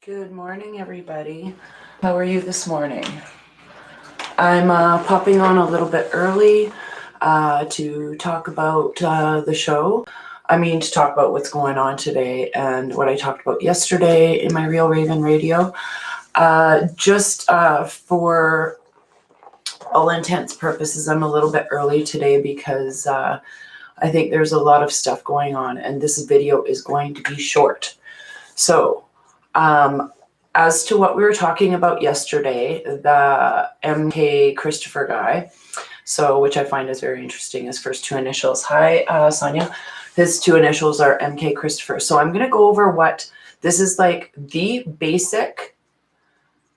Good morning, everybody. How are you this morning? I'm popping on a little bit early to talk about the show. To talk about what's going on today and what I talked about yesterday in my Real Raven Radio. Just for all intents purposes, I'm a little bit early today because I think there's a lot of stuff going on, and this video is going to be short. So, as to what we were talking about yesterday, the MK Christopher guy, which I find is very interesting, his first two initials. Hi, Sonia. His two initials are MK Christopher. So I'm going to go over what this is like the basic.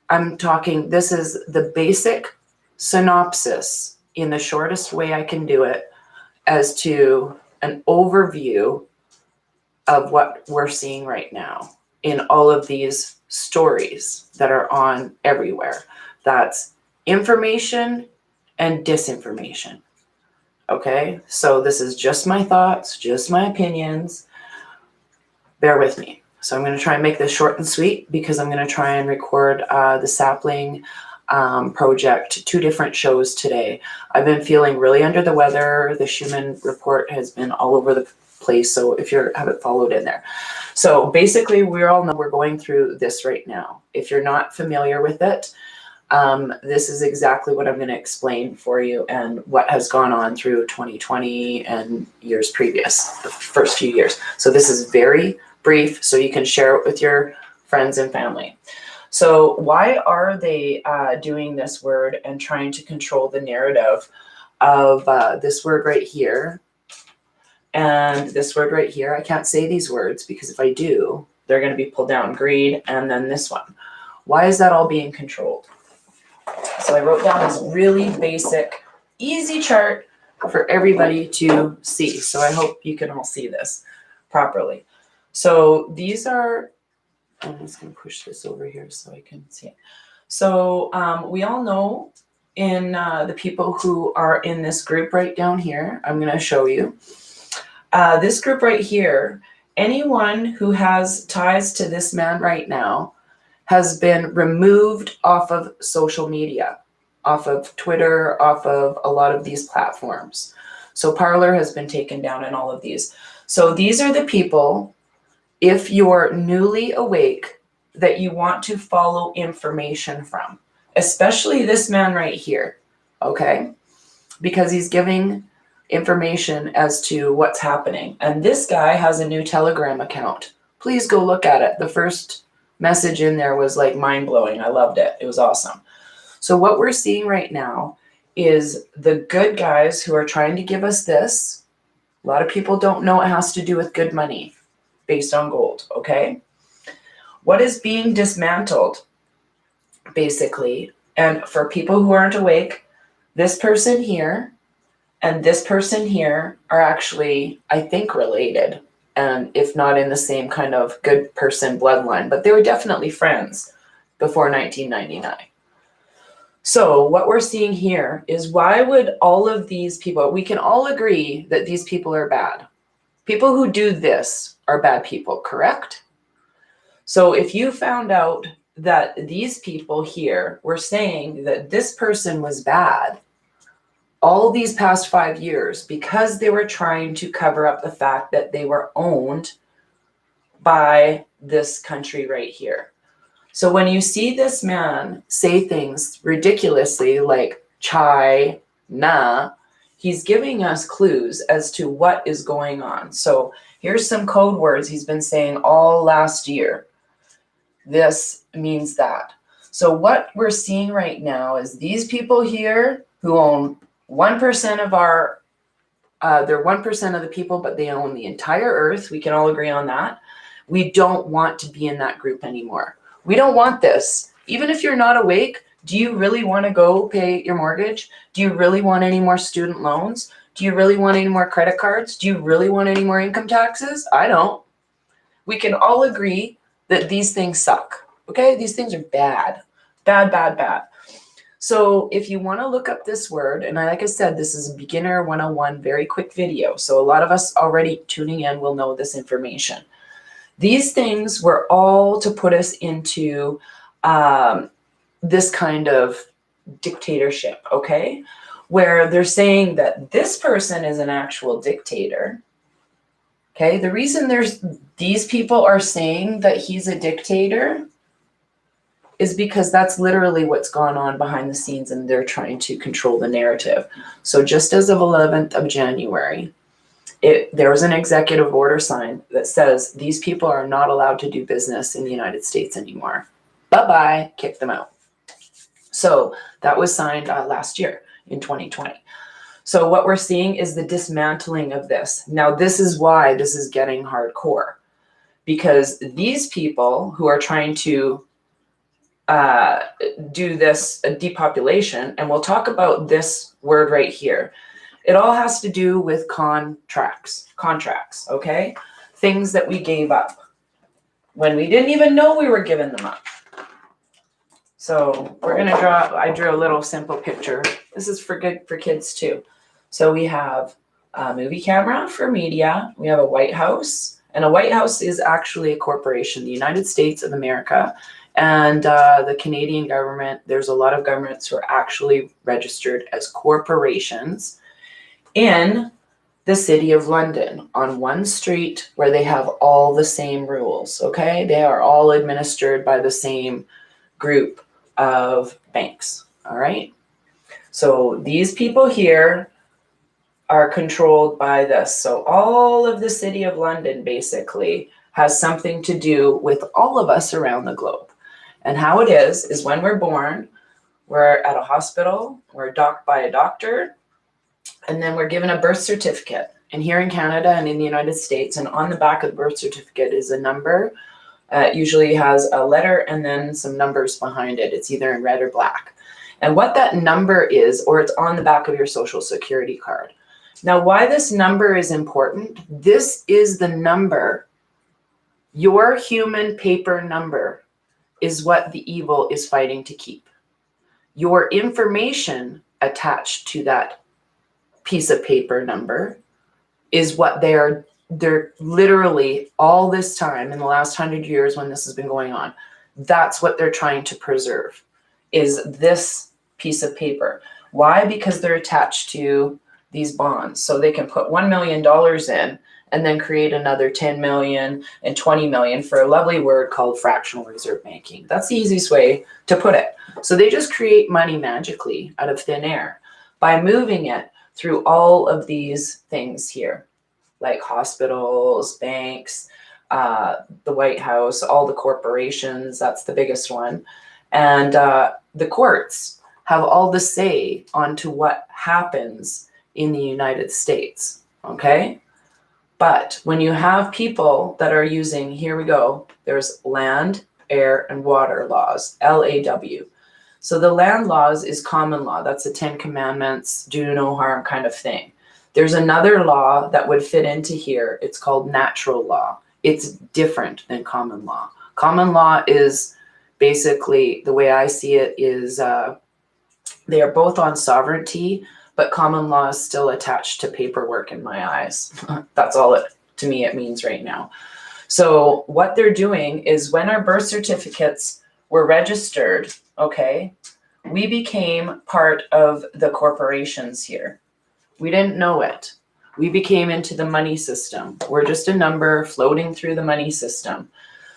This is the basic synopsis in the shortest way I can do it as to an overview of what we're seeing right now in all of these stories that are on everywhere. That's information and disinformation. Okay, so this is just my thoughts, just my opinions. Bear with me. So I'm going to try and make this short and sweet because I'm going to try and record the Sapling project, 2 different shows today. I've been feeling really under the weather. The Schumann report has been all over the place, so if you haven't followed in there. So basically, we all know we're going through this right now. If you're not familiar with it, this is exactly what I'm going to explain for you and what has gone on through 2020 and years previous, the first few years. So this is very brief, so you can share it with your friends and family. So why are they doing this word and trying to control the narrative of this word right here and this word right here? I can't say these words because if I do, they're going to be pulled down. Greed, and then this one. Why is that all being controlled? So I wrote down this really basic, easy chart for everybody to see. So I hope you can all see this properly. So these are, I'm just going to push this over here so I can see it. So we all know in the people who are in this group right down here, I'm going to show you. This group right here, anyone who has ties to this man right now has been removed off of social media, off of Twitter, off of a lot of these platforms. So Parler has been taken down in all of these. So these are the people, if you're newly awake, that you want to follow information from, especially this man right here, okay? Because he's giving information as to what's happening. And this guy has a new Telegram account. Please go look at it. The first message in there was like mind-blowing. I loved it. It was awesome. So what we're seeing right now is the good guys who are trying to give us this. A lot of people don't know it has to do with good money based on gold, okay? What is being dismantled, basically, and for people who aren't awake, this person here and this person here are actually, I think, related, and if not in the same kind of good person bloodline, but they were definitely friends before 1999. So what we're seeing here is, why would all of these people, we can all agree that these people are bad. People who do this are bad people, correct? So if you found out that these people here were saying that this person was bad all these past 5 years because they were trying to cover up the fact that they were owned by this country right here. So when you see this man say things ridiculously like China, he's giving us clues as to what is going on. So here's some code words he's been saying all last year. This means that. So what we're seeing right now is these people here who own 1% of our, they're 1% of the people, but they own the entire earth. We can all agree on that. We don't want to be in that group anymore. We don't want this. Even if you're not awake, do you really want to go pay your mortgage? Do you really want any more student loans? Do you really want any more credit cards? Do you really want any more income taxes? I don't. We can all agree that these things suck. Okay? These things are bad. Bad, bad, bad. So if you want to look up this word, and like I said, this is a beginner 101, very quick video. So a lot of us already tuning in will know this information. These things were all to put us into this kind of dictatorship, okay? Where they're saying that this person is an actual dictator. Okay, the reason these people are saying that he's a dictator is because that's literally what's gone on behind the scenes, and they're trying to control the narrative. So just as of 11th of January, there was an executive order signed that says these people are not allowed to do business in the United States anymore. Bye-bye, kick them out. So that was signed last year in 2020. So what we're seeing is the dismantling of this. Now, this is why this is getting hardcore, because these people who are trying to do this depopulation, and we'll talk about this word right here. It all has to do with contracts, okay? Things that we gave up when we didn't even know we were giving them up. So we're gonna I drew a little simple picture. This is for kids too. So we have a movie camera for media. We have a White House, and a White House is actually a corporation, the United States of America, and the Canadian government. There's a lot of governments who are actually registered as corporations in the city of London on one street where they have all the same rules, okay? They are all administered by the same group of banks, all right? So these people here are controlled by this. So all of the city of London basically has something to do with all of us around the globe. And how it is when we're born, we're at a hospital, we're docked by a doctor, and then we're given a birth certificate. And here in Canada and in the United States, and on the back of the birth certificate is a number. It usually has a letter and then some numbers behind it. It's either in red or black. And what that number is, or it's on the back of your Social Security card. Now, why this number is important, this is the number, your human paper number is what the evil is fighting to keep. Your information attached to that piece of paper number is what they're literally all this time in the last 100 years when this has been going on, that's what they're trying to preserve, is this piece of paper. Why? Because they're attached to these bonds. So they can put $1 million in and then create another 10 million and 20 million for a lovely word called fractional reserve banking. That's the easiest way to put it. So they just create money magically out of thin air by moving it through all of these things here, like hospitals, banks, the White House, all the corporations, that's the biggest one. And the courts have all the say onto what happens in the United States, okay? But when you have people that are using, here we go, there's land, air, and water laws, LAW. So the land laws is common law. That's the 10 Commandments, do no harm kind of thing. There's another law that would fit into here. It's called natural law. It's different than common law. Common law is basically, the way I see it is they are both on sovereignty, but common law is still attached to paperwork in my eyes. That's all to me it means right now. So what they're doing is when our birth certificates were registered, okay, we became part of the corporations here. We didn't know it. We became into the money system. We're just a number floating through the money system.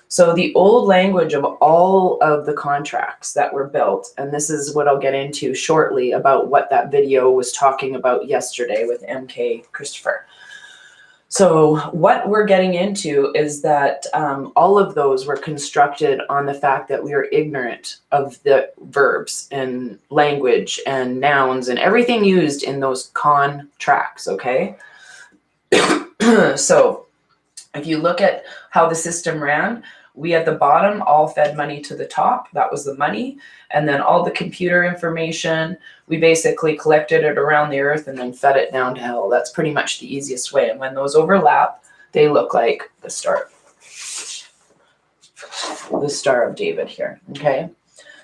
So the old language of all of the contracts that were built, and this is what I'll get into shortly about what that video was talking about yesterday with MK Christopher. So what we're getting into is that all of those were constructed on the fact that we are ignorant of the verbs and language and nouns and everything used in those contracts, okay? So if you look at how the system ran, we at the bottom all fed money to the top. That was the money. And then all the computer information, we basically collected it around the earth and then fed it down to hell. That's pretty much the easiest way. And when those overlap, they look like the Star of David here, okay?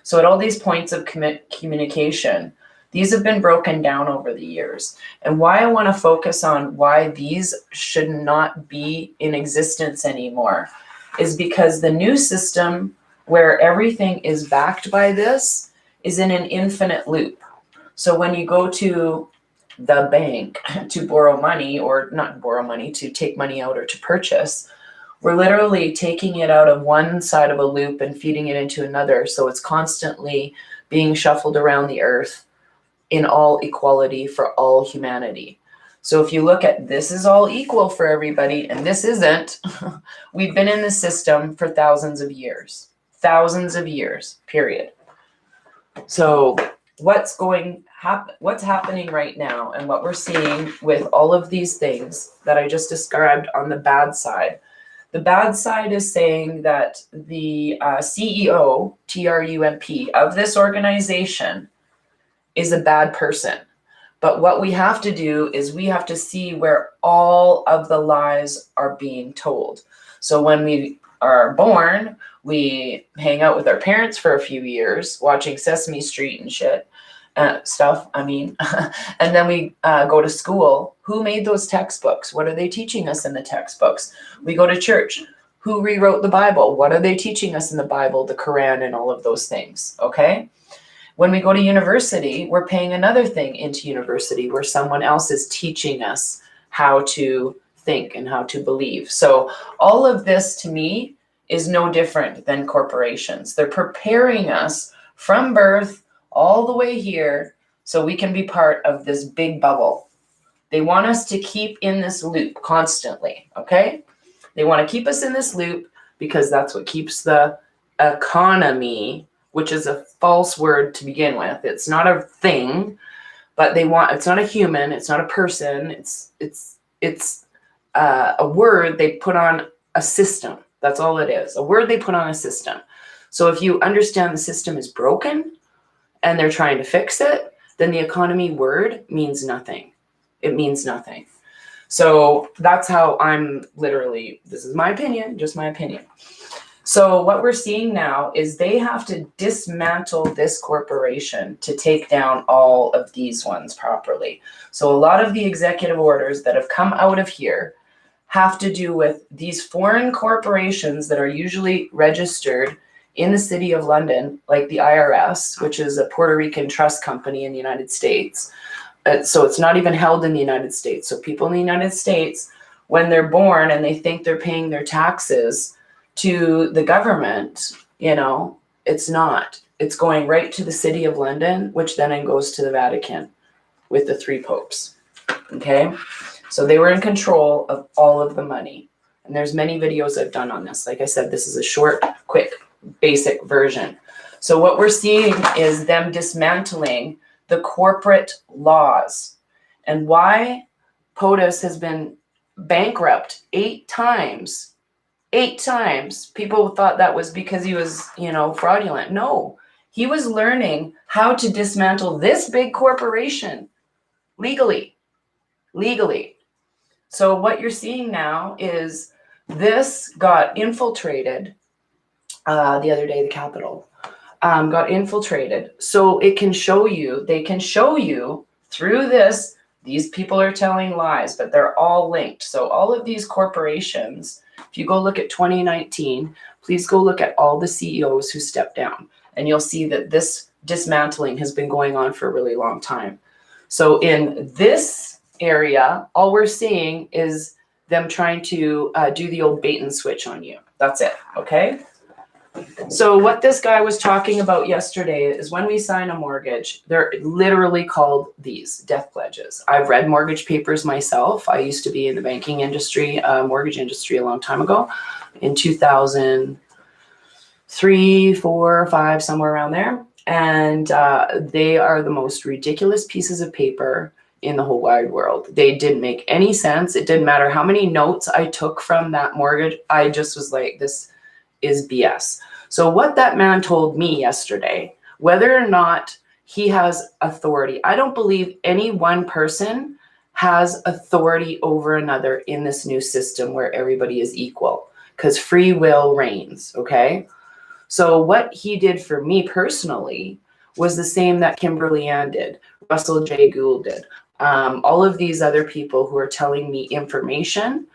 So at all these points of communication, these have been broken down over the years. And why I want to focus on why these should not be in existence anymore is because the new system where everything is backed by this is in an infinite loop. So when you go to the bank to borrow money, or not borrow money, to take money out or to purchase, we're literally taking it out of one side of a loop and feeding it into another. So it's constantly being shuffled around the earth in all equality for all humanity. So if you look at this is all equal for everybody, and this isn't, we've been in this system for thousands of years, period. So what's happening right now, and what we're seeing with all of these things that I just described on the bad side. The bad side is saying that the CEO, Trump, of this organization is a bad person. But what we have to do is we have to see where all of the lies are being told. So when we are born, we hang out with our parents for a few years, watching Sesame Street and stuff. And then we go to school. Who made those textbooks? What are they teaching us in the textbooks? We go to church. Who rewrote the Bible? What are they teaching us in the Bible, the Quran, and all of those things? Okay. When we go to university, we're paying another thing into university where someone else is teaching us how to think and how to believe. So all of this to me is no different than corporations. They're preparing us from birth all the way here so we can be part of this big bubble. They want us to keep in this loop constantly, okay? They want to keep us in this loop because that's what keeps the economy, which is a false word to begin with. It's not a thing, but it's not a human, it's not a person, it's a word they put on a system. That's all it is, a word they put on a system. So if you understand the system is broken and they're trying to fix it, then the economy word means nothing. It means nothing. So that's how this is my opinion, just my opinion. So what we're seeing now is they have to dismantle this corporation to take down all of these ones properly. So a lot of the executive orders that have come out of here have to do with these foreign corporations that are usually registered in the city of London, like the IRS, which is a Puerto Rican trust company in the United States. So it's not even held in the United States. So people in the United States, when they're born and they think they're paying their taxes to the government, it's not. It's going right to the city of London, which then goes to the Vatican with the 3 popes. Okay? So they were in control of all of the money. And there's many videos I've done on this. Like I said, this is a short, quick, basic version. So what we're seeing is them dismantling the corporate laws. And why POTUS has been bankrupt 8 times. 8 times. People thought that was because he was, fraudulent. No, he was learning how to dismantle this big corporation legally. So what you're seeing now is this got infiltrated the other day, the Capitol got infiltrated. So they can show you through this, these people are telling lies, but they're all linked. So all of these corporations, if you go look at 2019, please go look at all the CEOs who stepped down, and you'll see that this dismantling has been going on for a really long time. So in this area, all we're seeing is them trying to do the old bait and switch on you. That's it, okay? So what this guy was talking about yesterday is when we sign a mortgage, they're literally called these death pledges. I've read mortgage papers myself. I used to be in the banking industry, mortgage industry a long time ago, in 2003, 4, 5, somewhere around there. And they are the most ridiculous pieces of paper in the whole wide world. They didn't make any sense. It didn't matter how many notes I took from that mortgage. I just was like, this is BS. So what that man told me yesterday, whether or not he has authority, I don't believe any one person has authority over another in this new system where everybody is equal, because free will reigns, okay? So what he did for me personally was the same that Kimberly Ann did, Russell J. Gould did. All of these other people who are telling me information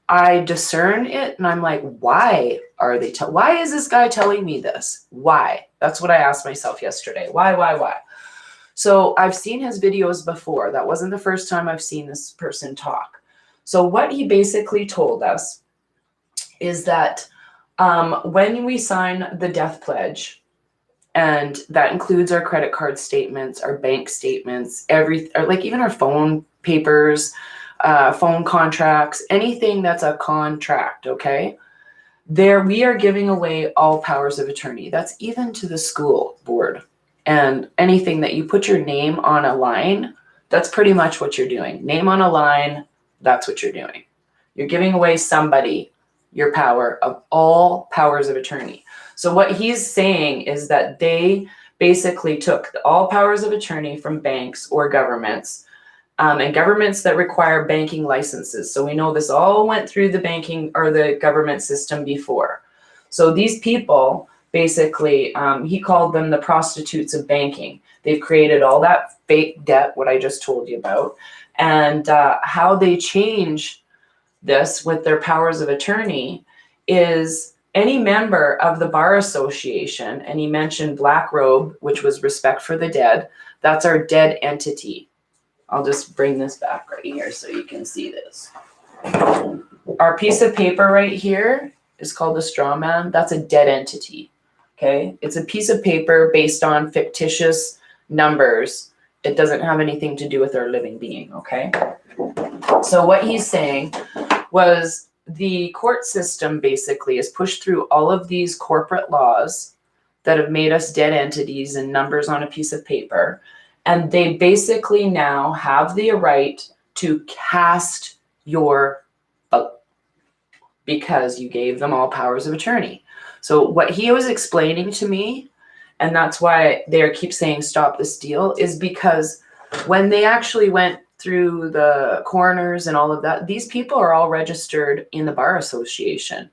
I discern it, and I'm like, why are they why is this guy telling me this? Why? That's what I asked myself yesterday. Why? So I've seen his videos before. That wasn't the first time I've seen this person talk. So what he basically told us is that when we sign the death pledge, and that includes our credit card statements, our bank statements, like even our phone papers, phone contracts, anything that's a contract, okay? There, we are giving away all powers of attorney. That's even to the school board. And anything that you put your name on a line, that's pretty much what you're doing. Name on a line, that's what you're doing. You're giving away somebody your power of all powers of attorney. So what he's saying is that they basically took all powers of attorney from banks or governments, and governments that require banking licenses. So we know this all went through the banking or the government system before. So these people, basically, he called them the prostitutes of banking. They've created all that fake debt, what I just told you about, and how they change this with their powers of attorney is any member of the bar association, and he mentioned Black Robe, which was respect for the dead. That's our dead entity. I'll just bring this back right here so you can see this. Our piece of paper right here is called a straw man. That's a dead entity, okay? It's a piece of paper based on fictitious numbers. It doesn't have anything to do with our living being, okay? So what he's saying was the court system basically has pushed through all of these corporate laws that have made us dead entities and numbers on a piece of paper. And they basically now have the right to cast your vote because you gave them all powers of attorney. So what he was explaining to me, and that's why they keep saying stop the steal, is because when they actually went through the coroners and all of that, these people are all registered in the bar association.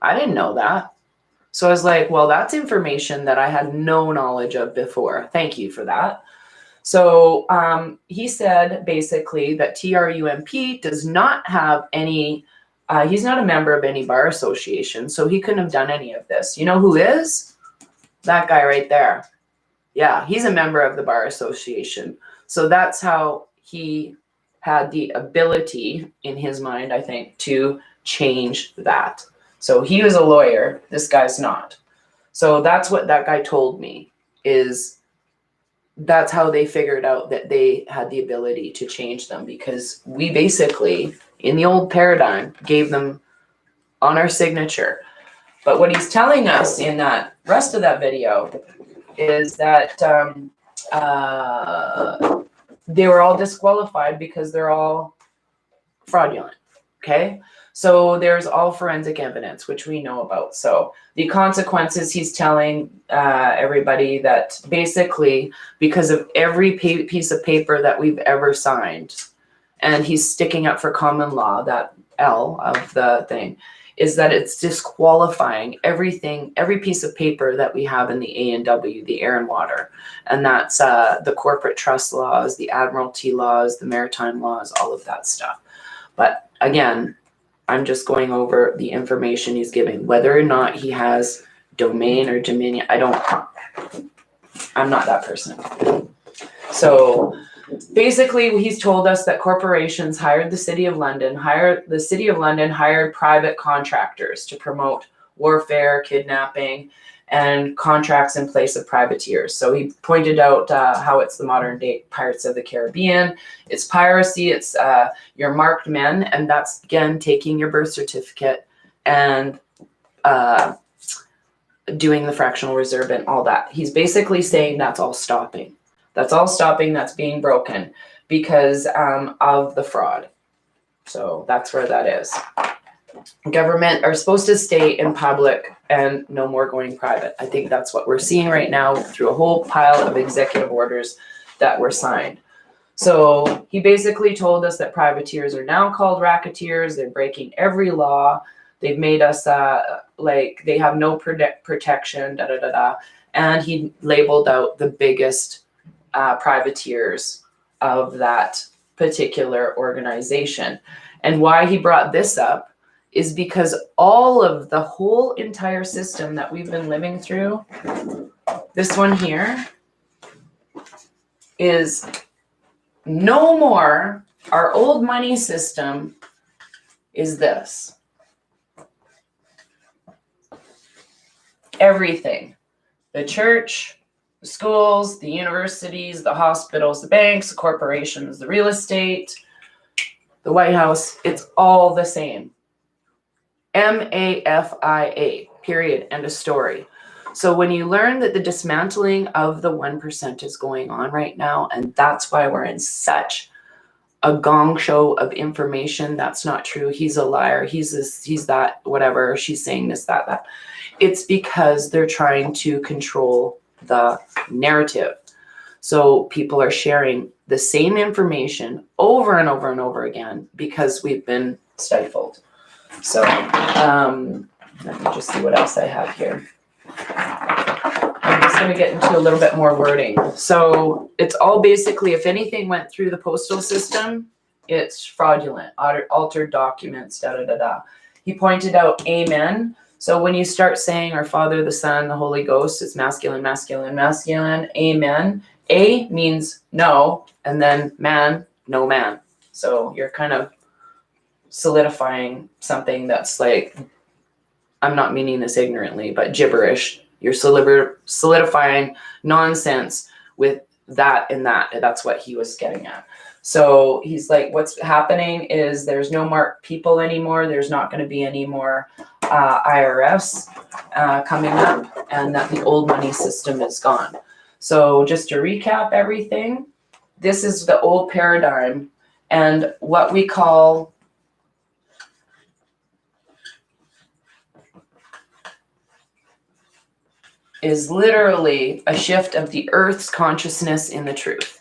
I didn't know that. So I was like, well, that's information that I had no knowledge of before. Thank you for that. So he said basically that TRUMP does not have any, he's not a member of any bar association, so he couldn't have done any of this. You know who is? That guy right there. Yeah, he's a member of the bar association. So that's how he had the ability in his mind, I think, to change that. So he was a lawyer. This guy's not. So that's what that guy told me, is that's how they figured out that they had the ability to change them, because we basically, in the old paradigm, gave them on our signature. But what he's telling us in that rest of that video is that they were all disqualified because they're all fraudulent, okay? So there's all forensic evidence, which we know about. So the consequences, he's telling everybody that basically because of every piece of paper that we've ever signed, and he's sticking up for common law, that L of the thing, is that it's disqualifying everything, every piece of paper that we have in the A&W, the air and water. And that's the corporate trust laws, the admiralty laws, the maritime laws, all of that stuff. But again, I'm just going over the information he's giving. Whether or not he has domain or dominion, I'm not that person. So basically, he's told us that corporations hired the City of London, hired private contractors to promote warfare, kidnapping, and contracts in place of privateers. So he pointed out how it's the modern day Pirates of the Caribbean. It's piracy, it's your marked men, and that's, again, taking your birth certificate and doing the fractional reserve and all that. He's basically saying that's all stopping. That's all stopping, that's being broken because of the fraud. So that's where that is. Government are supposed to stay in public and no more going private. I think that's what we're seeing right now through a whole pile of executive orders that were signed. So he basically told us that privateers are now called racketeers. They're breaking every law. They've made us like they have no protection, And he labeled out the biggest privateers of that particular organization. And why he brought this up is because all of the whole entire system that we've been living through, this one here, is no more. Our old money system is this. Everything. The church, the schools, the universities, the hospitals, the banks, the corporations, the real estate, the White House, it's all the same. MAFIA, period, end of story. So when you learn that the dismantling of the 1% is going on right now, and that's why we're in such a gong show of information that's not true. He's a liar. He's this, he's that, whatever. She's saying this, that. It's because they're trying to control the narrative. So people are sharing the same information over and over and over again because we've been stifled. So let me just see what else I have here. I'm just going to get into a little bit more wording. So it's all basically, if anything went through the postal system, it's fraudulent, altered documents, He pointed out amen. So when you start saying our Father, the Son, the Holy Ghost, it's masculine, masculine, masculine, amen. A means no, and then man, no man. So you're kind of solidifying something that's like, I'm not meaning this ignorantly, but gibberish. You're solidifying nonsense with that and that. That's what he was getting at. So he's like, what's happening is there's no more people anymore. There's not going to be any more IRS coming up, and that the old money system is gone. So just to recap everything, this is the old paradigm, and what we call is literally a shift of the earth's consciousness in the truth.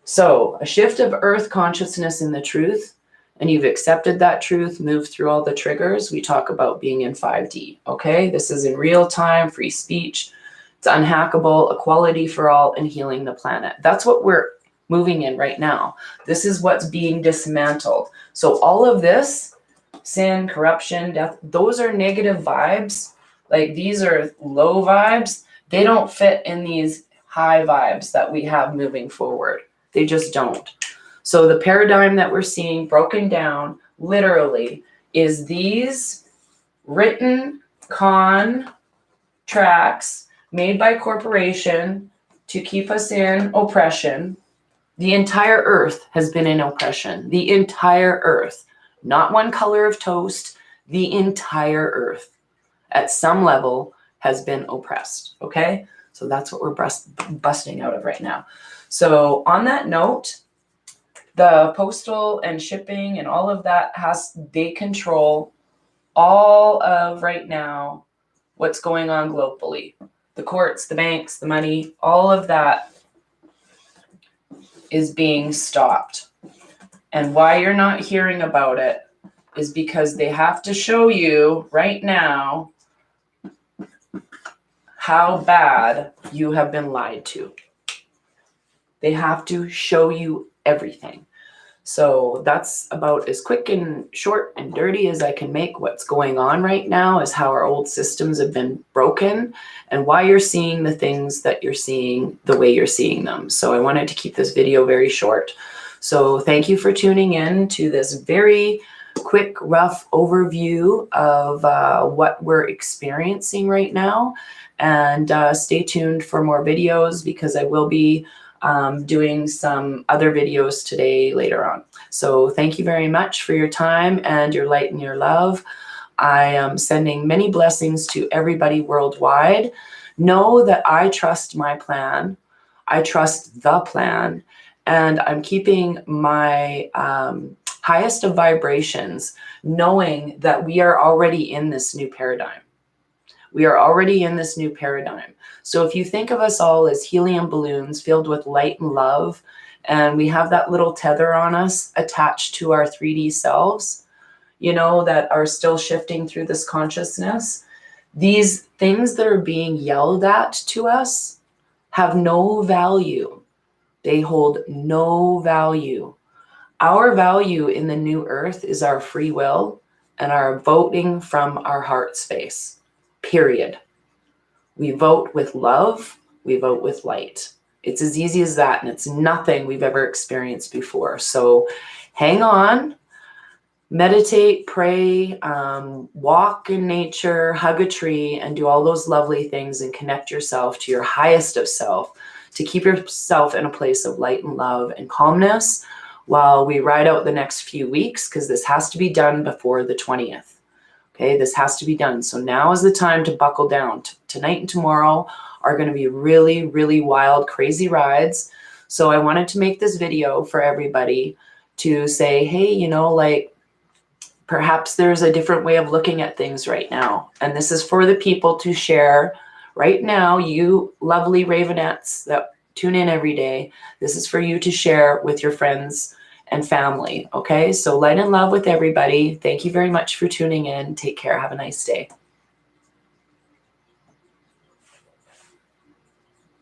So a shift of earth consciousness in the truth, and you've accepted that truth, moved through all the triggers. We talk about being in 5D, okay? This is in real time, free speech. It's unhackable, equality for all, and healing the planet. That's what we're moving in right now. This is what's being dismantled. So all of this, sin, corruption, death, those are negative vibes. Like these are low vibes. They don't fit in these high vibes that we have moving forward. They just don't. So the paradigm that we're seeing broken down literally is these written contracts made by corporation to keep us in oppression. The entire earth has been in oppression. The entire earth. Not one color of toast. The entire earth at some level has been oppressed. Okay? So that's what we're busting out of right now. So on that note, the postal and shipping and all of that they control all of right now what's going on globally. The courts, the banks, the money, all of that is being stopped. And why you're not hearing about it is because they have to show you right now how bad you have been lied to. They have to show you everything. So that's about as quick and short and dirty as I can make what's going on right now, is how our old systems have been broken and why you're seeing the things that you're seeing the way you're seeing them. So I wanted to keep this video very short. So thank you for tuning in to this very quick, rough overview of what we're experiencing right now. And stay tuned for more videos, because I will be doing some other videos today later on. So thank you very much for your time and your light and your love. I am sending many blessings to everybody worldwide. Know that I trust my plan. I trust the plan, and I'm keeping my highest of vibrations, knowing that we are already in this new paradigm. We are already in this new paradigm. So if you think of us all as helium balloons filled with light and love, and we have that little tether on us attached to our 3D selves, you know, that are still shifting through this consciousness, these things that are being yelled at to us have no value. They hold no value Our value in the new earth is our free will and our voting from our heart space, period. We vote with love, we vote with light. It's as easy as that, and it's nothing we've ever experienced before. So hang on, meditate, pray, walk in nature, hug a tree, and do all those lovely things and connect yourself to your highest of self to keep yourself in a place of light and love and calmness while we ride out the next few weeks, because this has to be done before the 20th. Okay, this has to be done. So now is the time to buckle down. Tonight and tomorrow are going to be really, really wild, crazy rides. So I wanted to make this video for everybody to say, hey, you know, like, perhaps there's a different way of looking at things right now. And this is for the people to share right now, you lovely Ravenettes that tune in every day. This is for you to share with your friends and family. Okay, so light and love with everybody. Thank you very much for tuning in. Take care. Have a nice day.